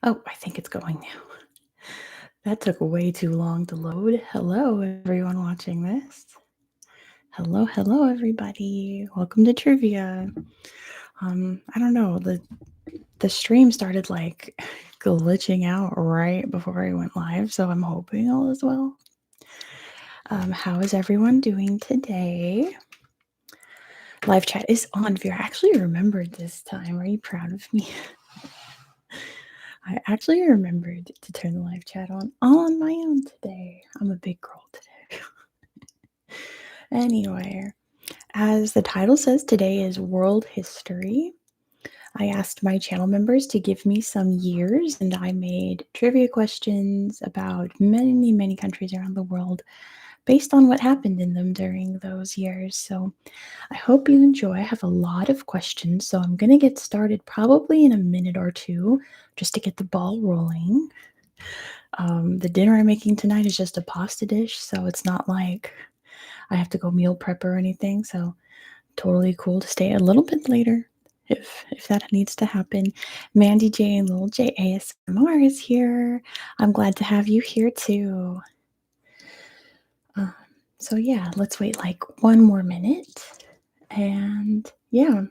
Oh, I think it's going now. That took way too long to load. Hello, everyone watching this. Hello, hello, everybody. Welcome to trivia. I don't know. The stream started like glitching out right before I went live, so I'm hoping all is well. How is everyone doing today? Live chat is on. Veer, I actually remembered this time. Are you proud of me? I actually remembered to turn the live chat on all on my own today. I'm a big girl today. Anyway, as the title says, today is World History. I asked my channel members to give me some years, and I made trivia questions about many, many countries around the world based on what happened in them during those years. So I hope you enjoy. I have a lot of questions, so I'm going to get started probably in a minute or two just to get the ball rolling. The dinner I'm making tonight is just a pasta dish, so it's not like I have to go meal prep or anything. So totally cool to stay a little bit later if that needs to happen. Mandy J and Little J ASMR is here. I'm glad to have you here too. So yeah, let's wait like one more minute. And yeah.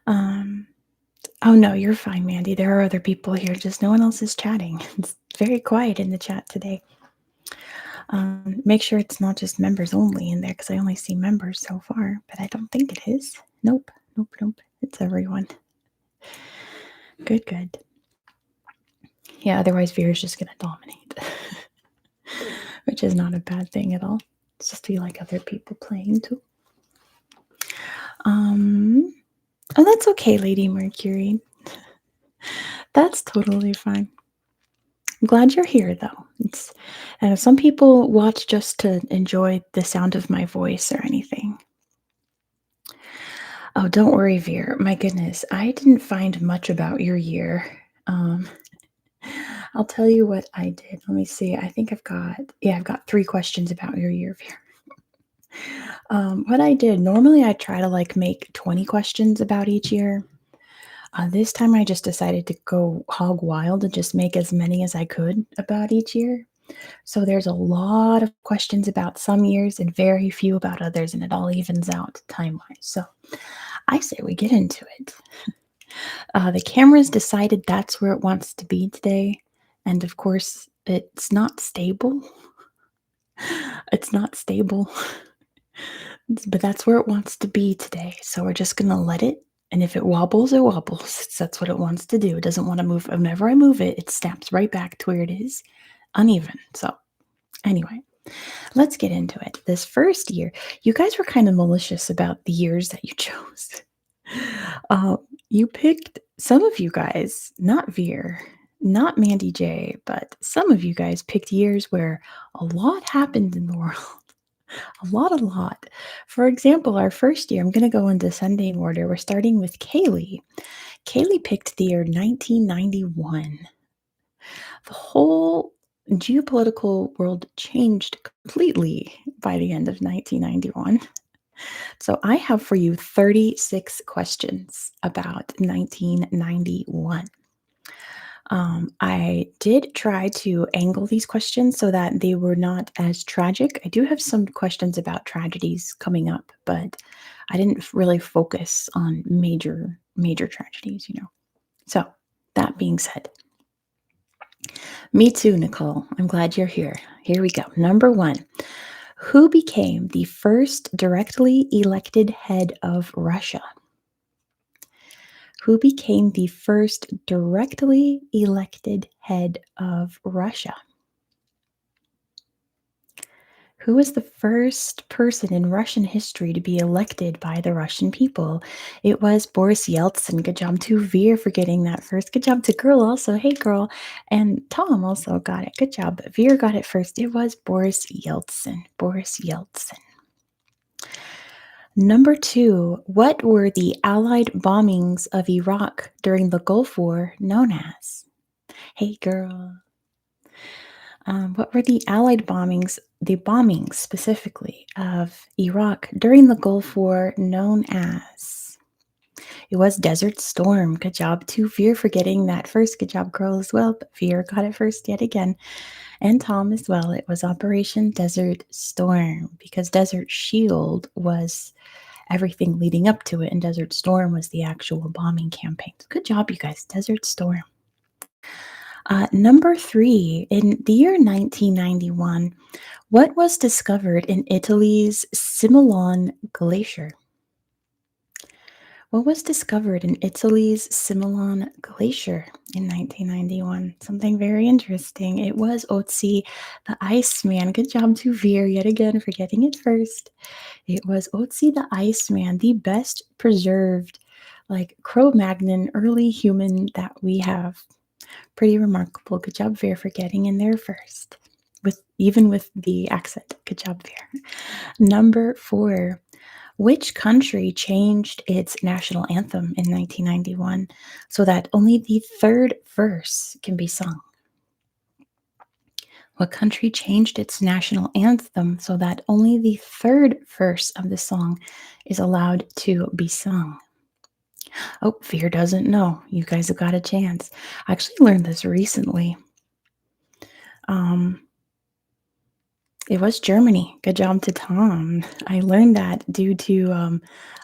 Oh no, you're fine, Mandy. There are other people here, just no one else is chatting. It's very quiet in the chat today. Make sure it's not just members only in there because I only see members so far, but I don't think it is. Nope. It's everyone. Good. Yeah, otherwise Vera's just gonna dominate. Which is not a bad thing at all. It's just we like other people playing too. Oh, that's okay, Lady Mercury. That's totally fine. I'm glad you're here, though. Some people watch just to enjoy the sound of my voice or anything. Oh, don't worry, Veer. My goodness, I didn't find much about your year. I'll tell you what I did. Let me see. I think I've got 3 questions about your year, Veer. What I did, normally I try to like make 20 questions about each year. This time I just decided to go hog wild and just make as many as I could about each year. So there's a lot of questions about some years and very few about others, and it all evens out time-wise. So I say we get into it. The camera's decided that's where it wants to be today. And of course, it's not stable. It's not stable. But that's where it wants to be today. So we're just going to let it. And if it wobbles, it wobbles. That's what it wants to do. It doesn't want to move. Whenever I move it, it snaps right back to where it is, uneven. So anyway, let's get into it. This first year, you guys were kind of malicious about the years that you chose. You picked, some of you guys, not Veer, not Mandy J, but some of you guys picked years where a lot happened in the world. A lot. For example, our first year, I'm going to go in descending order. We're starting with Kaylee. Kaylee picked the year 1991. The whole geopolitical world changed completely by the end of 1991. So I have for you 36 questions about 1991. I did try to angle these questions so that they were not as tragic. I do have some questions about tragedies coming up, but I didn't really focus on major tragedies, So, that being said, me too, Nicole. I'm glad you're here. Here we go. Number 1. Who became the first directly elected head of Russia? Who became the first directly elected head of Russia? Who was the first person in Russian history to be elected by the Russian people? It was Boris Yeltsin. Good job to Veer for getting that first. Good job to Girl also. Hey, Girl. And Tom also got it. Good job. But Veer got it first. It was Boris Yeltsin. Boris Yeltsin. Number 2, what were the Allied bombings of Iraq during the Gulf War known as? Hey, girl. What were the Allied bombings, the bombings specifically of Iraq during the Gulf War known as? It was Desert Storm. Good job to Veer for getting that first. Good job, girl, as well. But Veer got it first yet again. And Tom as well. It was Operation Desert Storm because Desert Shield was everything leading up to it, and Desert Storm was the actual bombing campaign. So good job, you guys. Desert Storm. Number three, in the year 1991, what was discovered in Italy's Similon Glacier? What was discovered in Italy's Similon Glacier in 1991? Something very interesting. It was Otzi the Iceman. Good job to Veer yet again for getting it first. It was Otzi the Iceman, the best preserved, like Cro-Magnon early human that we have. Pretty remarkable. Good job, Veer, for getting in there first. Even with the accent. Good job, Veer. Number four. Which country changed its national anthem in 1991 so that only the third verse can be sung? What country changed its national anthem so that only the third verse of the song is allowed to be sung? Oh, Fear doesn't know. You guys have got a chance. I actually learned this recently. Um, It was Germany. Good job to Tom. I learned that due to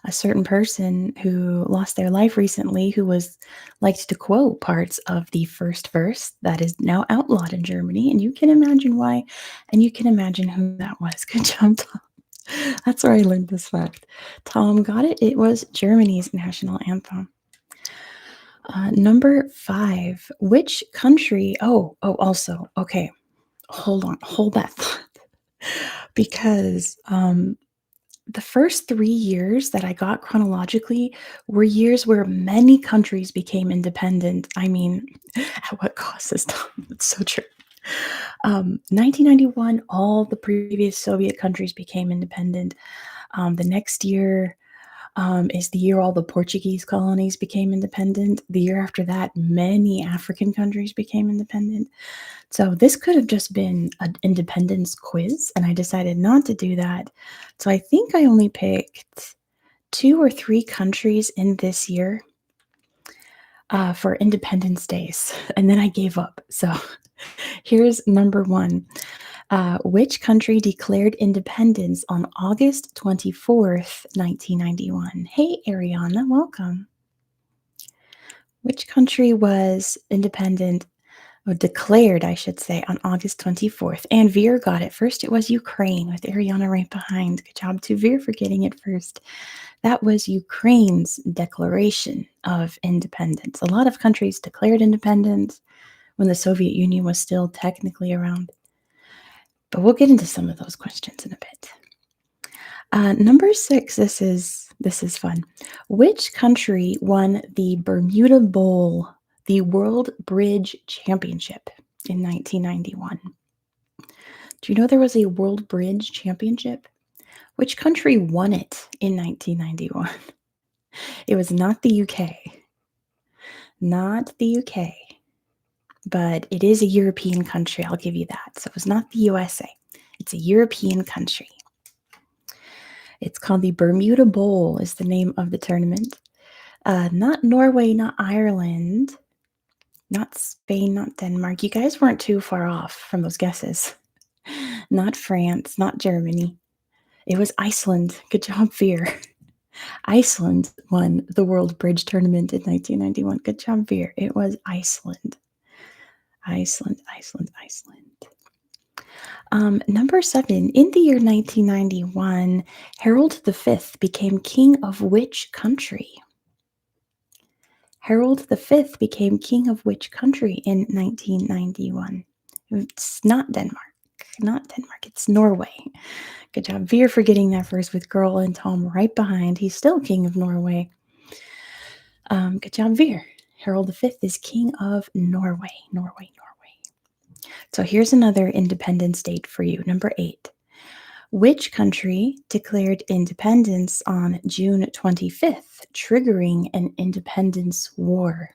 a certain person who lost their life recently who was liked to quote parts of the first verse that is now outlawed in Germany. And you can imagine why, and you can imagine who that was. Good job, Tom. That's where I learned this fact. Tom got it. It was Germany's national anthem. Number five. Which country? Also, okay. Hold on. Hold that thought. Because the first 3 years that I got chronologically were years where many countries became independent. I mean, at what cost this time? It's so true. 1991, all the previous Soviet countries became independent. The next year is the year all the Portuguese colonies became independent. The year after that, many African countries became independent. So this could have just been an independence quiz, and I decided not to do that. So I think I only picked 2 or 3 countries in this year for Independence Days, and then I gave up. So here's number one. Which country declared independence on August 24th, 1991? Hey, Ariana, welcome. Which country was independent, or declared, I should say, on August 24th? And Veer got it first. It was Ukraine, with Ariana right behind. Good job to Veer for getting it first. That was Ukraine's declaration of independence. A lot of countries declared independence when the Soviet Union was still technically around. But we'll get into some of those questions in a bit. Number 6, this is fun. Which country won the Bermuda Bowl, the World Bridge Championship, in 1991? Do you know there was a World Bridge Championship? Which country won it in 1991? It was not the UK. Not the UK. But it is a European country, I'll give you that. So it was not the USA. It's a European country. It's called the Bermuda Bowl is the name of the tournament. Not Norway, not Ireland, not Spain, not Denmark. You guys weren't too far off from those guesses. Not France, not Germany. It was Iceland. Good job, Veer. Iceland won the World Bridge Tournament in 1991. Good job, Veer. It was Iceland. Iceland. Number 7, in the year 1991, Harold V became king of which country? Harold V became king of which country in 1991? It's not Denmark. Not Denmark. It's Norway. Good job, Veer, for getting that first with Girl and Tom right behind. He's still king of Norway. Good job, Veer. Harold V is king of Norway. Norway. So here's another independence date for you. Number 8. Which country declared independence on June 25th, triggering an independence war?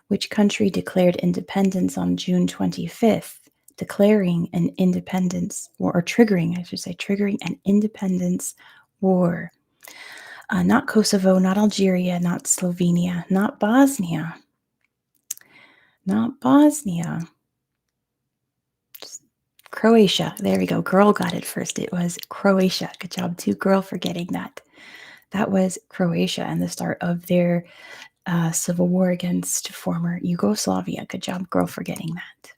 Which country declared independence on June 25th, declaring an independence war, or triggering, I should say, triggering an independence war? Not Kosovo, not Algeria, not Slovenia, not Bosnia, not Bosnia. Croatia. There we go. Girl got it first. It was Croatia. Good job, too, girl, for getting that. That was Croatia and the start of their civil war against former Yugoslavia. Good job, girl, for getting that.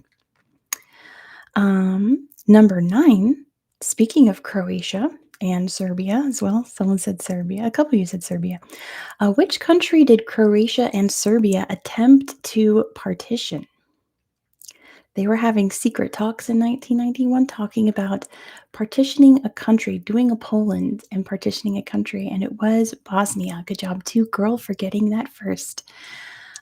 Number 9, speaking of Croatia and Serbia as well, someone said Serbia, a couple of you said Serbia. Which country did Croatia and Serbia attempt to partition? They were having secret talks in 1991 talking about partitioning a country, doing a Poland and partitioning a country, and it was Bosnia. Good job, too, girl, for getting that first.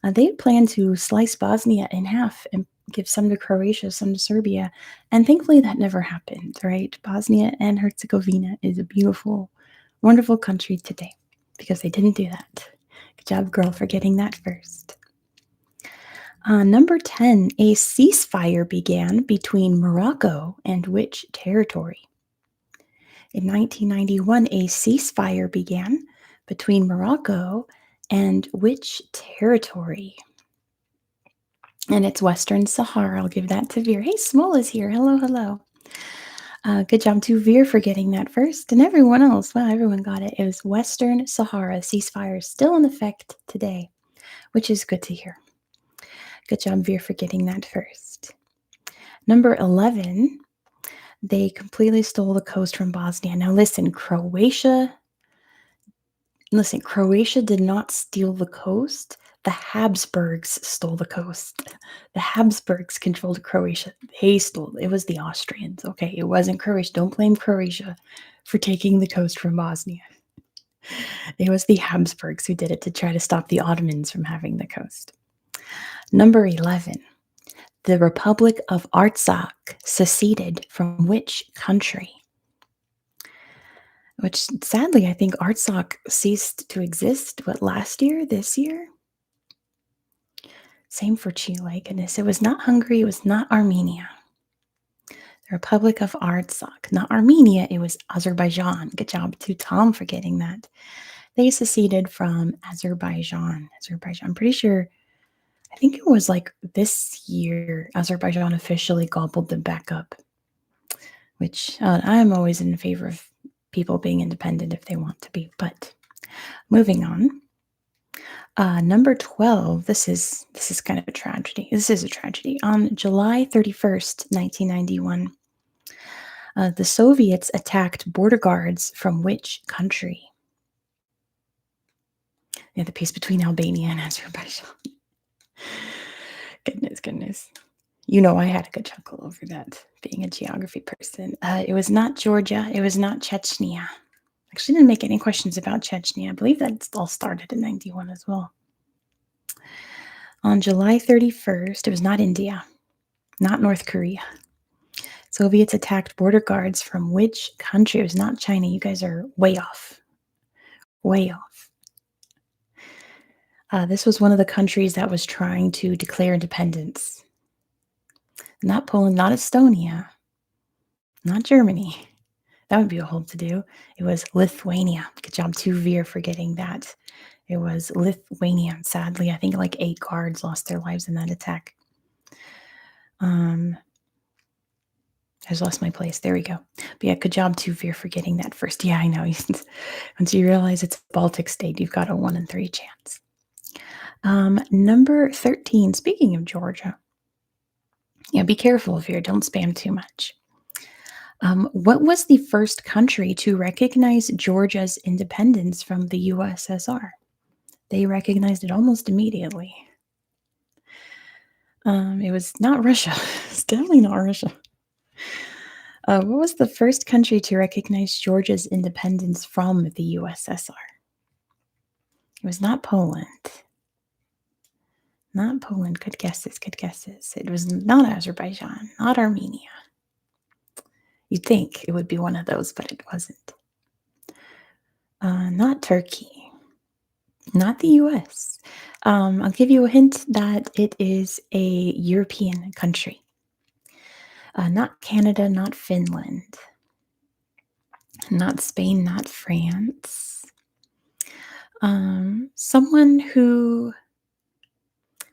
They had planned to slice Bosnia in half and give some to Croatia, some to Serbia, and thankfully that never happened, right? Bosnia and Herzegovina is a beautiful, wonderful country today because they didn't do that. Good job, girl, for getting that first. Number 10, a ceasefire began between Morocco and which territory? In 1991, a ceasefire began between Morocco and which territory? And it's Western Sahara. I'll give that to Veer. Hey, Small is here. Hello, hello. Good job to Veer for getting that first. And everyone else, well, everyone got it. It was Western Sahara. Ceasefire is still in effect today, which is good to hear. Good job, Veer, for getting that first. Number 11, they completely stole the coast from Bosnia. Now listen, Croatia did not steal the coast. The Habsburgs stole the coast. The Habsburgs controlled Croatia. They stole it. It was the Austrians. Okay, it wasn't Croatia. Don't blame Croatia for taking the coast from Bosnia. It was the Habsburgs who did it to try to stop the Ottomans from having the coast. Number 11. The Republic of Artsakh seceded from which country? Which, sadly, I think Artsakh ceased to exist, last year, this year? Same for Chile, goodness. It was not Hungary, it was not Armenia. The Republic of Artsakh, not Armenia, it was Azerbaijan. Good job to Tom for getting that. They seceded from Azerbaijan. I'm pretty sure, I think it was like this year, Azerbaijan officially gobbled them back up, which I'm always in favor of people being independent if they want to be. But moving on. Number 12, this is kind of a tragedy. This is a tragedy. On July 31st, 1991, the Soviets attacked border guards from which country? Yeah, the peace between Albania and Azerbaijan. Goodness. You know I had a good chuckle over that, being a geography person. It was not Georgia. It was not Chechnya. Actually, didn't make any questions about Chechnya. I believe that all started in 91 as well. On July 31st, it was not India, not North Korea. Soviets attacked border guards from which country? It was not China. You guys are way off. Way off. This was one of the countries that was trying to declare independence. Not Poland, not Estonia, not Germany. That would be a whole to-do. It was Lithuania. Good job to Veer for getting that. It was Lithuania. Sadly, I think like 8 guards lost their lives in that attack. I just lost my place. There we go. But yeah, good job to Veer for getting that first. Yeah, I know. Once you realize it's a Baltic state, you've got a 1 in 3 chance. Number 13, speaking of Georgia. Yeah, be careful, Veer. Don't spam too much. What was the first country to recognize Georgia's independence from the USSR? They recognized it almost immediately. It was not Russia. It's definitely not Russia. What was the first country to recognize Georgia's independence from the USSR? It was not Poland. Not Poland. Good guesses. It was not Azerbaijan, not Armenia. You'd think it would be one of those, but it wasn't. Not Turkey. Not the US. I'll give you a hint that it is a European country. Not Canada, not Finland. Not Spain, not France. Someone who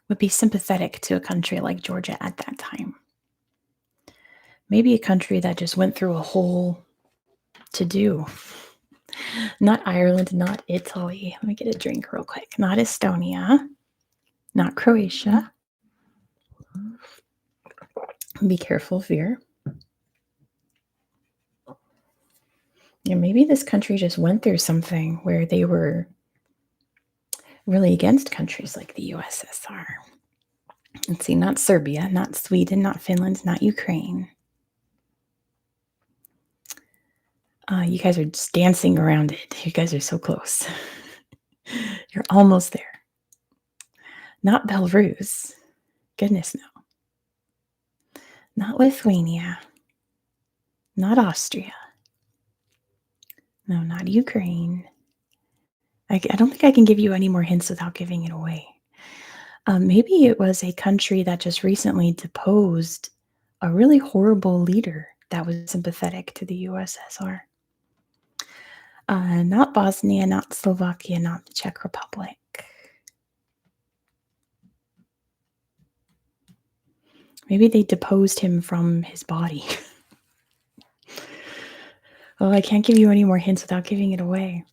would be sympathetic to a country like Georgia at that time. Maybe a country that just went through a whole to do. Not Ireland, not Italy. Let me get a drink real quick. Not Estonia, not Croatia. Be careful, Veer. Yeah, maybe this country just went through something where they were really against countries like the USSR. Let's see, not Serbia, not Sweden, not Finland, not Ukraine. You guys are just dancing around it. You guys are so close. You're almost there. Not Belarus. Goodness, no. Not Lithuania. Not Austria. No, not Ukraine. I don't think I can give you any more hints without giving it away. Maybe it was a country that just recently deposed a really horrible leader that was sympathetic to the USSR. Not Bosnia, not Slovakia, not the Czech Republic. Maybe they deposed him from his body. Oh, I can't give you any more hints without giving it away.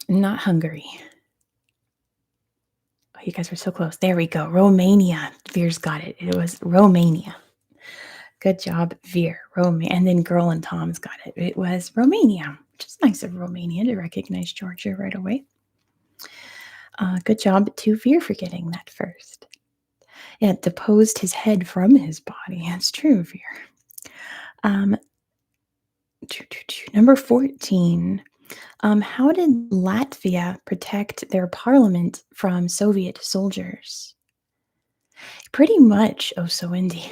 Not Hungary. Oh, you guys were so close. There we go. Romania. Veer's got it. It was Romania. Good job, Veer. And then Girl and Tom's got it. It was Romania, which is nice of Romania to recognize Georgia right away. Good job to Veer for getting that first. Yeah, it deposed his head from his body. That's true, Veer. Number 14. How did Latvia protect their parliament from Soviet soldiers? Pretty much, oh so Indy.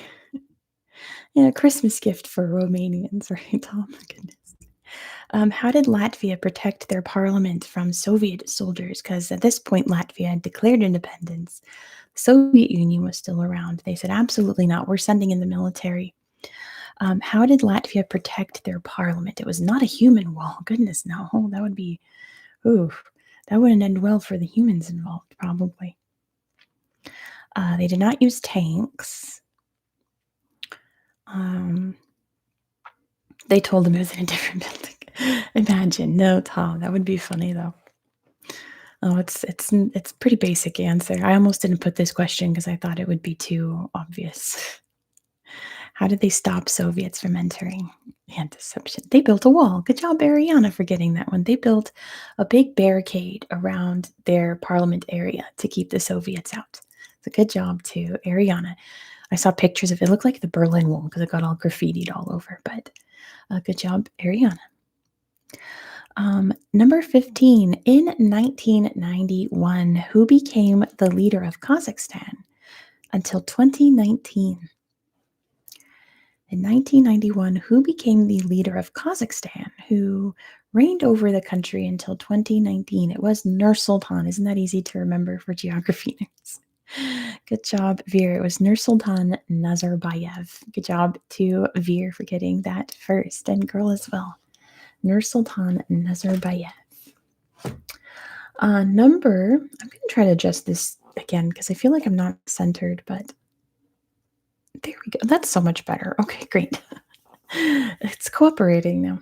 Yeah, Christmas gift for Romanians, right, Tom? Goodness. How did Latvia protect their parliament from Soviet soldiers? Because at this point, Latvia had declared independence. The Soviet Union was still around. They said, absolutely not. We're sending in the military. How did Latvia protect their parliament? It was not a human wall. Goodness, no. Oh, that would be, that wouldn't end well for the humans involved, probably. They did not use tanks. They told them it was in a different building. Imagine. No, Tom. That would be funny, though. Oh, it's pretty basic answer. I almost didn't put this question because I thought it would be too obvious. How did they stop Soviets from entering? Anti-deception. They built a wall. Good job, Ariana, for getting that one. They built a big barricade around their parliament area to keep the Soviets out. So good job to Ariana. I saw pictures of it. It looked like the Berlin Wall because it got all graffitied all over. But good job, Ariana. Number 15. In 1991, who became the leader of Kazakhstan until 2019? In 1991, who became the leader of Kazakhstan, who reigned over the country until 2019? It was Nursultan. Isn't that easy to remember for geography nerds? Good job, Veer. It was Nursultan Nazarbayev. Good job to Veer for getting that first, and Girl as well. Nursultan Nazarbayev. I'm going to try to adjust this again because I feel like I'm not centered, but there we go. That's so much better. Okay, great. It's cooperating now.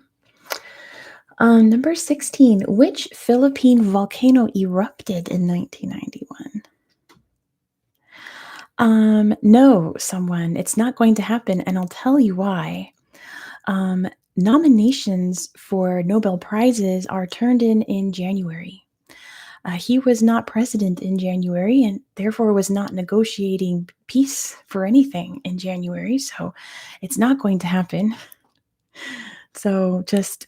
Number 16. Which Philippine volcano erupted in 1991? No, someone. It's not going to happen, and I'll tell you why. Nominations for Nobel Prizes are turned in January. He was not president in January and therefore was not negotiating peace for anything in January, so it's not going to happen. So just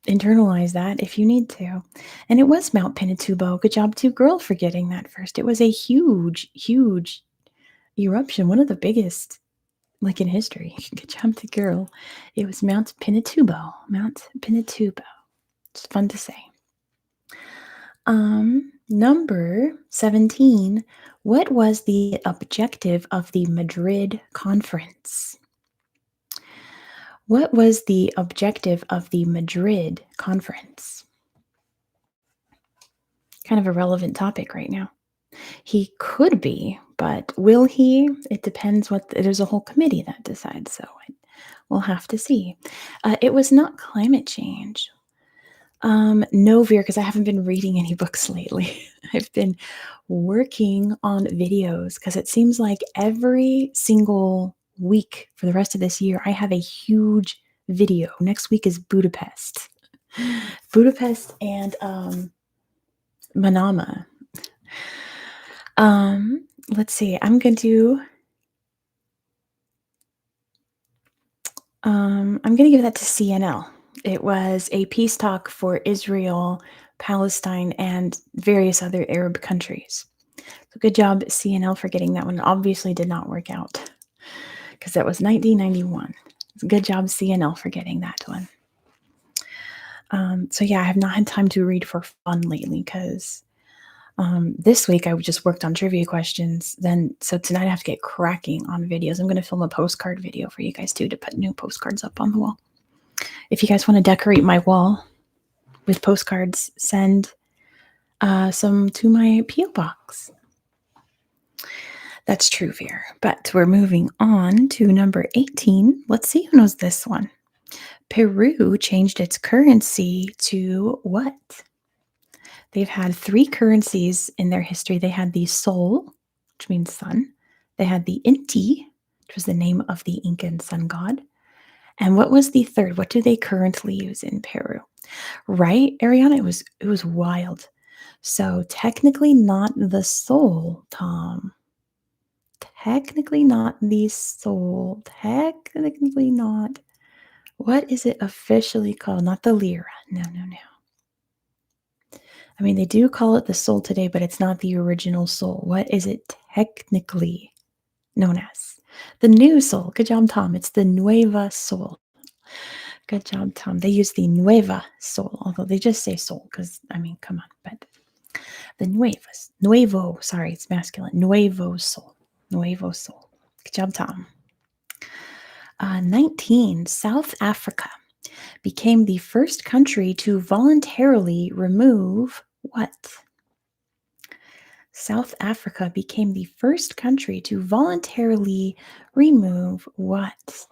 internalize that if you need to. And it was Mount Pinatubo. Good job to Girl for getting that first. It was a huge, huge eruption, one of the biggest like in history. Good job to Girl. It was Mount Pinatubo. Mount Pinatubo. It's fun to say. Number 17. What was the objective of the Madrid Conference? What was the objective of the Madrid Conference? Kind of a relevant topic right now. He could be, but will he? It depends there's a whole committee that decides, so we'll have to see. It was not climate change. No, Veer, because I haven't been reading any books lately. I've been working on videos because it seems like every single week for the rest of this year, I have a huge video. Next week is Budapest. Budapest and Manama. Let's see. I'm gonna give that to CNL. It was a peace talk for Israel, Palestine, and various other Arab countries. So good job, CNL, for getting that one. Obviously did not work out because that was 1991. Good job, CNL, for getting that one. So yeah, I have not had time to read for fun lately because this week I just worked on trivia questions. So tonight I have to get cracking on videos. I'm going to film a postcard video for you guys too to put new postcards up on the wall. If you guys want to decorate my wall with postcards, send some to my P.O. box. That's true, Veer. But we're moving on to number 18. Let's see who knows this one. Peru changed its currency to what? They've had 3 currencies in their history. They had the sol, which means sun. They had the Inti, which was the name of the Incan sun god. And what was the third? What do they currently use in Peru? Right, Ariana? It was wild. So technically not the sol, Tom. Technically not the sol. Technically not. What is it officially called? Not the lira. No. I mean, they do call it the sol today, but it's not the original sol. What is it technically known as? The new sol. Good job, Tom. It's the nueva sol. Good job, Tom. They use the nueva sol, although they just say sol because, I mean, come on. But the nuevo, sorry, it's masculine. Nuevo sol. Nuevo sol. Good job, Tom. 19. South Africa became the first country to voluntarily remove what? South Africa became the first country to voluntarily remove what?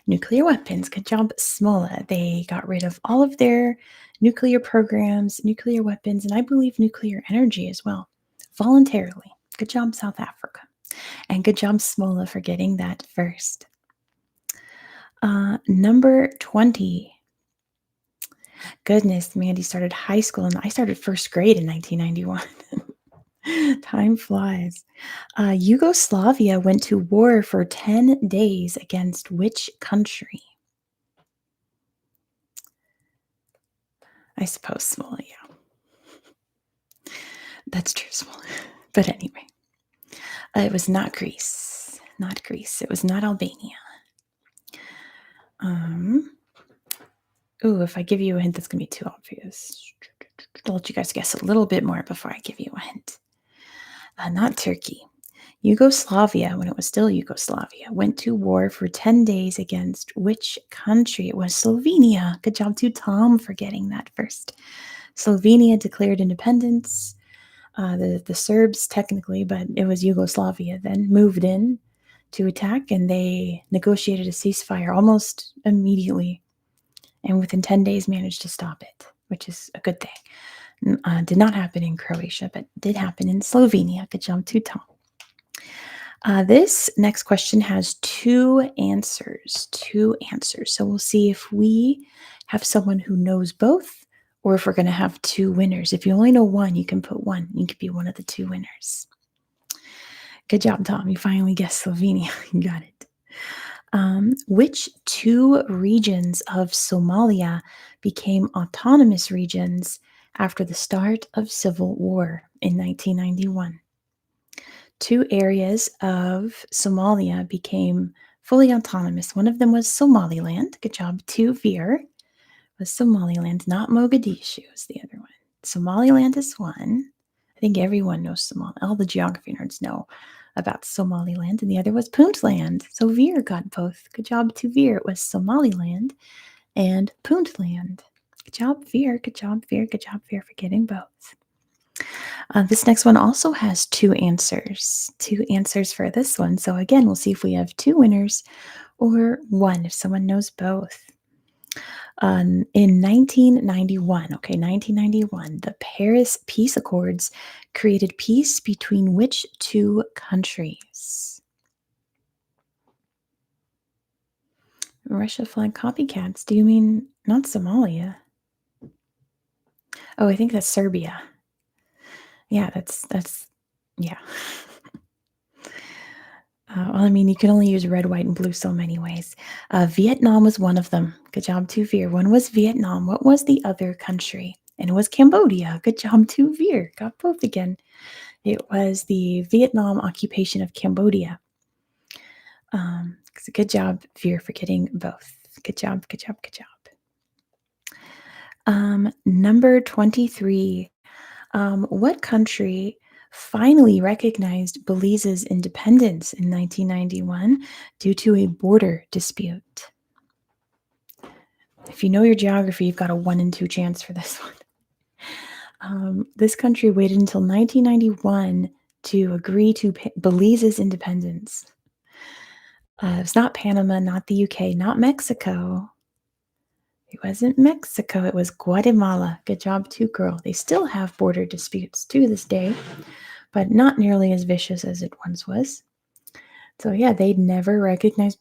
Nuclear weapons. Good job, Smolla. They got rid of all of their nuclear programs, nuclear weapons, and I believe nuclear energy as well, voluntarily. Good job, South Africa. And good job, Smolla, for getting that first. Number 20. Goodness, Mandy started high school, and I started first grade in 1991. Time flies. Yugoslavia went to war for 10 days against which country? I suppose Somalia. That's true, Somalia. But anyway, it was not Greece. Not Greece. It was not Albania. If I give you a hint, that's going to be too obvious. I'll let you guys guess a little bit more before I give you a hint. Not Turkey. Yugoslavia, when it was still Yugoslavia, went to war for 10 days against which country? It was Slovenia. Good job to Tom for getting that first. Slovenia declared independence. The Serbs, technically, but it was Yugoslavia then, moved in to attack, and they negotiated a ceasefire almost immediately, and within 10 days managed to stop it, which is a good thing. Did not happen in Croatia, but did happen in Slovenia. Good job to Tom. This next question has 2 answers. 2 answers. So we'll see if we have someone who knows both or if we're going to have 2 winners. If you only know one, you can put 1. You could be one of the 2 winners. Good job, Tom. You finally guessed Slovenia. You got it. Which 2 regions of Somalia became autonomous regions after the start of civil war in 1991? 2 areas of Somalia became fully autonomous. One of them was Somaliland. Good job to Veer. Was Somaliland, not Mogadishu is the other one. Somaliland is one. I think everyone knows Somaliland. All the geography nerds know about Somaliland. And the other was Puntland. So Veer got both. Good job to Veer. It was Somaliland and Puntland. Good job, Veer. Good job, Veer. Good job, Veer, for getting both. This next one also has two answers. Two answers for this one. So again, we'll see if we have two winners or one if someone knows both. In 1991, okay, 1991, the Paris Peace Accords created peace between which two countries? Russia flag copycats. Do you mean not Somalia? Oh, I think that's Serbia. Yeah, that's yeah. Well, I mean, you can only use red, white, and blue so many ways. Vietnam was one of them. Good job, to Veer. One was Vietnam. What was the other country? And it was Cambodia. Good job, to Veer. Got both again. It was the Vietnam occupation of Cambodia. So good job, Veer, for getting both. Good job, good job, good job. Number 23. What country finally recognized Belize's independence in 1991 due to a border dispute? If you know your geography, you've got a 1 in 2 chance for this one. This country waited until 1991 to agree to Belize's independence. It's not Panama, not the UK, not Mexico. It wasn't Mexico, it was Guatemala. Good job, too, girl. They still have border disputes to this day, but not nearly as vicious as it once was. So, yeah, they'd never recognized